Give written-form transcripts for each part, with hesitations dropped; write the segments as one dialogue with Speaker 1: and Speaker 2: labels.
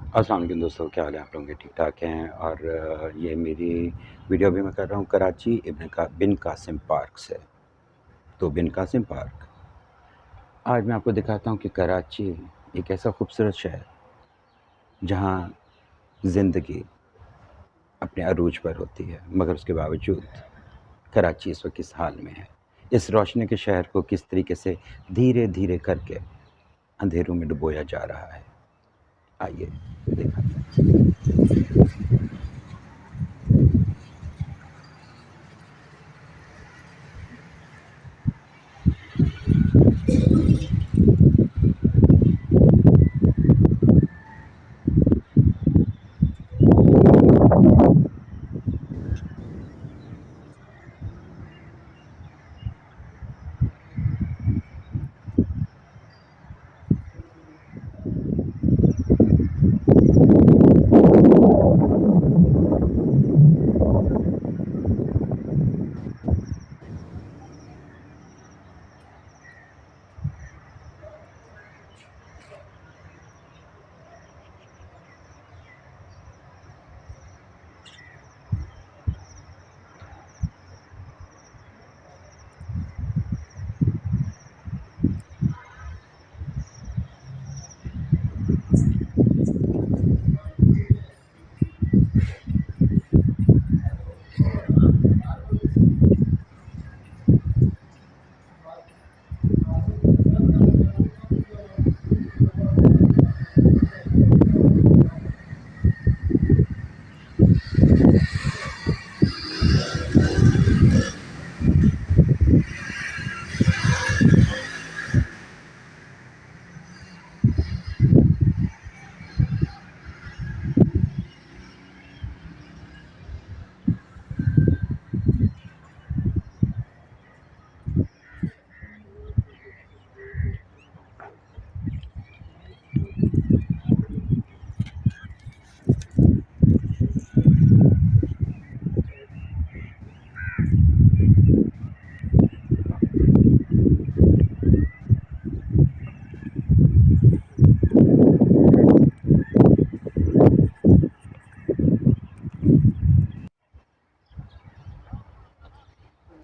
Speaker 1: अस्सलाम वालेकुम दोस्तों, क्या हाल है आप लोगों के? ठीक-ठाक हैं। और ये मेरी वीडियो अभी मैं कर रहा हूँ कराची बिन कासिम पार्क से। तो बिन कासिम पार्क, आज मैं आपको दिखाता हूँ कि कराची एक ऐसा खूबसूरत शहर जहाँ ज़िंदगी अपने अरूज पर होती है, मगर उसके बावजूद कराची इस वक्त किस हाल में है। इस रोशनी के शहर को किस तरीके से धीरे-धीरे करके अंधेरों में डुबोया जा रहा है। आइए दिखाते हैं।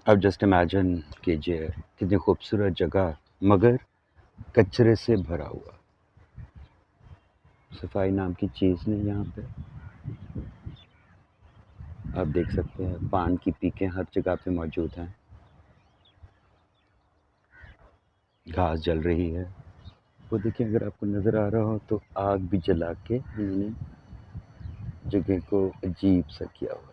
Speaker 1: अब जस्ट इमेजिन कीजिए कितनी खूबसूरत जगह, मगर कचरे से भरा हुआ। सफाई नाम की चीज़ नहीं यहाँ पे। आप देख सकते हैं पान की पीकें हर जगह पे मौजूद हैं। घास जल रही है। वो देखिए, अगर आपको नज़र आ रहा हो तो आग भी जला के इन्होंने जगह को अजीब सा किया हुआ है।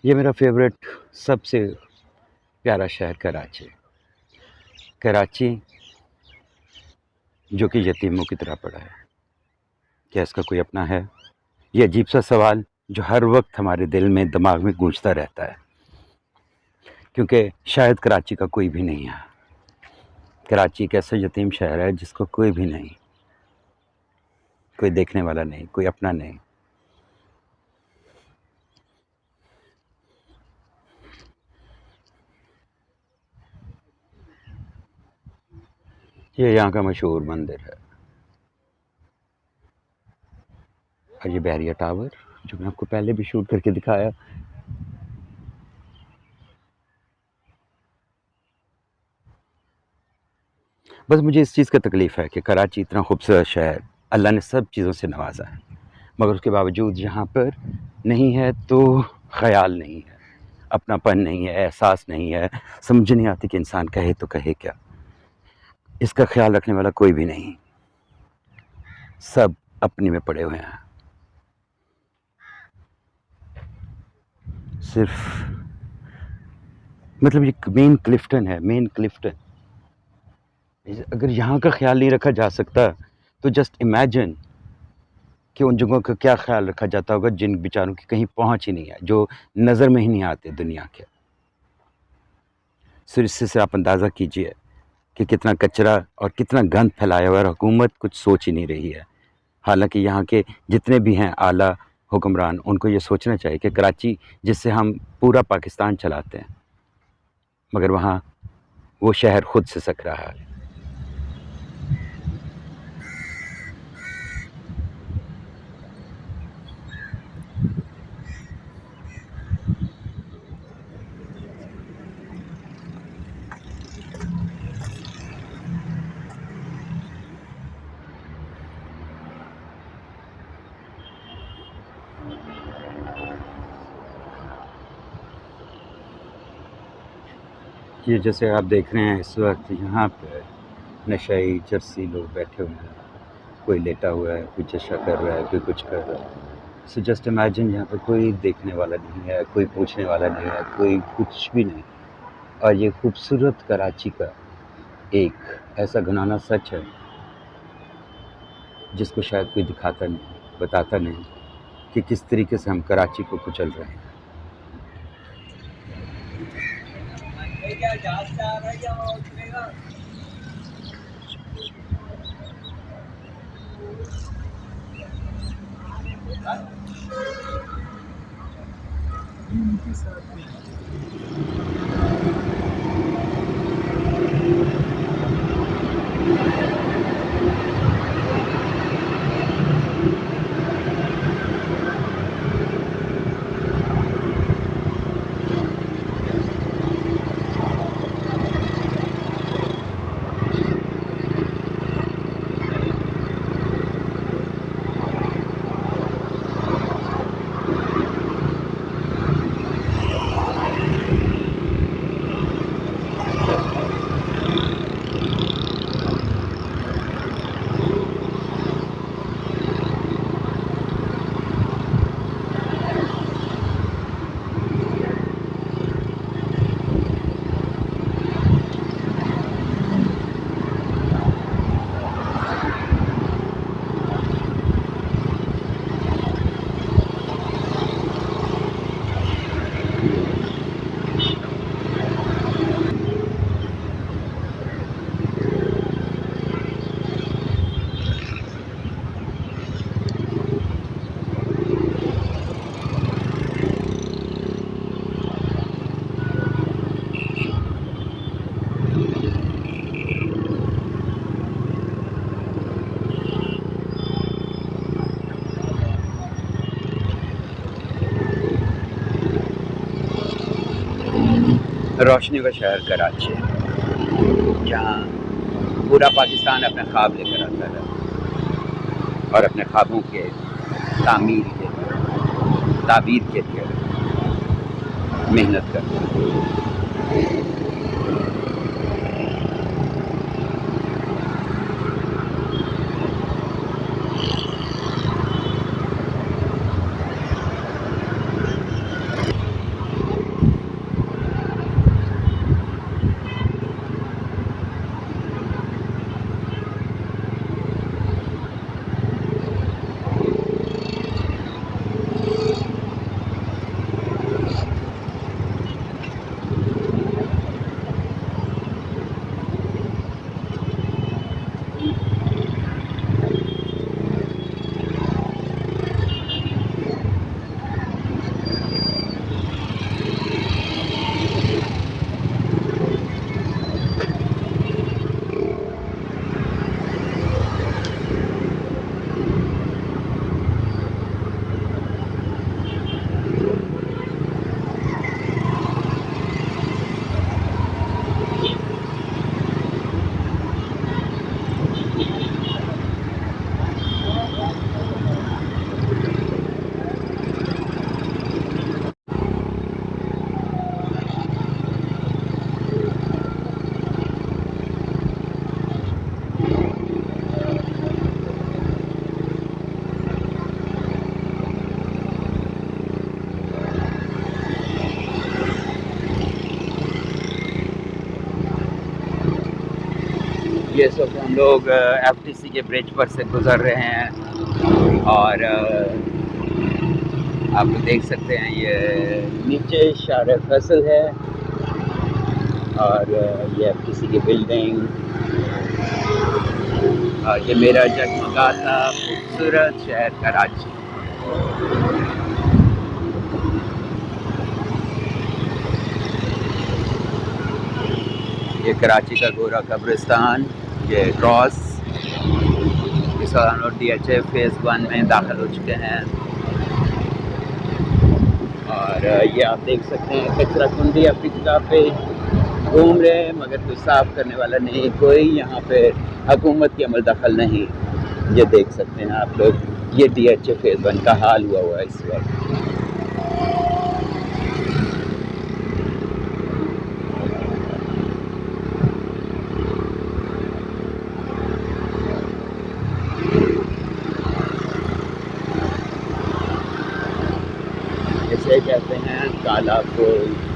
Speaker 1: ये मेरा फेवरेट, सबसे प्यारा शहर कराची। कराची जो कि यतीमों की तरह पड़ा है। क्या इसका कोई अपना है? ये अजीब सा सवाल जो हर वक्त हमारे दिल में, दिमाग में गूंजता रहता है, क्योंकि शायद कराची का कोई भी नहीं है। कराची एक ऐसा यतीम शहर है जिसको कोई भी नहीं, कोई देखने वाला नहीं, कोई अपना नहीं। ये यहाँ का मशहूर मंदिर है। और ये बैरिया टावर, जो मैं आपको पहले भी शूट करके दिखाया। बस मुझे इस चीज़ का तकलीफ़ है कि कराची इतना खूबसूरत शहर, अल्लाह ने सब चीज़ों से नवाजा है, मगर उसके बावजूद यहाँ पर नहीं है तो ख़याल नहीं है, अपनापन नहीं है, एहसास नहीं है। समझ नहीं आती कि इंसान कहे तो कहे क्या। इसका ख्याल रखने वाला कोई भी नहीं, सब अपने में पड़े हुए हैं। सिर्फ मतलब ये मेन क्लिफ्टन है, मेन क्लिफ्टन। अगर यहाँ का ख्याल नहीं रखा जा सकता तो जस्ट इमेजिन कि उन जगहों का क्या ख्याल रखा जाता होगा जिन बेचारों की कहीं पहुँच ही नहीं है, जो नज़र में ही नहीं आते दुनिया के। सिर्फ इससे आप अंदाज़ा कीजिए कि कितना कचरा और कितना गंद फैलाया हुआ है और हुकूमत कुछ सोच ही नहीं रही है। हालांकि यहाँ के जितने भी हैं आला हुक्मरान, उनको ये सोचना चाहिए कि कराची, जिससे हम पूरा पाकिस्तान चलाते हैं, मगर वहाँ वो शहर खुद से सक रहा है। ये जैसे आप देख रहे हैं इस वक्त यहाँ पे नशाई चरसी लोग बैठे हुए हैं, कोई लेटा हुआ है, कोई चशा कर रहा है, कोई कुछ कर रहा है। सो जस्ट इमेजिन, यहाँ पे कोई देखने वाला नहीं है, कोई पूछने वाला नहीं है, कोई कुछ भी नहीं। और ये खूबसूरत कराची का एक ऐसा घनाना सच है जिसको शायद कोई दिखाता नहीं, बताता नहीं कि किस तरीके से हम कराची को कुचल रहे हैं। रोशनी का शहर कराची, जहाँ पूरा पाकिस्तान अपना ख्वाब लेकर आता है और अपने ख्वाबों के ताबीर के लिए मेहनत करता है। ये सब हम लोग FTC के ब्रिज पर से गुज़र रहे हैं और आप लोग देख सकते हैं ये नीचे शार फैसल है और ये एफटीसी की बिल्डिंग, और ये मेरा जगमगाता खूबसूरत शहर कराची। ये कराची का गोरा कब्रिस्तान, ये क्रॉस, इस दौरान और DHA फेज़ 1 में दाखिल हो चुके हैं। और ये आप देख सकते हैं कचरा कुंडी अपनी जगह पे घूम रहे हैं, मगर कोई साफ़ करने वाला नहीं, कोई यहाँ पे हुकूमत की अमल दखल नहीं। ये देख सकते हैं आप लोग, ये DHA फेज़ 1 का हाल हुआ है इस वक्त। इसे कहते हैं काला पुल।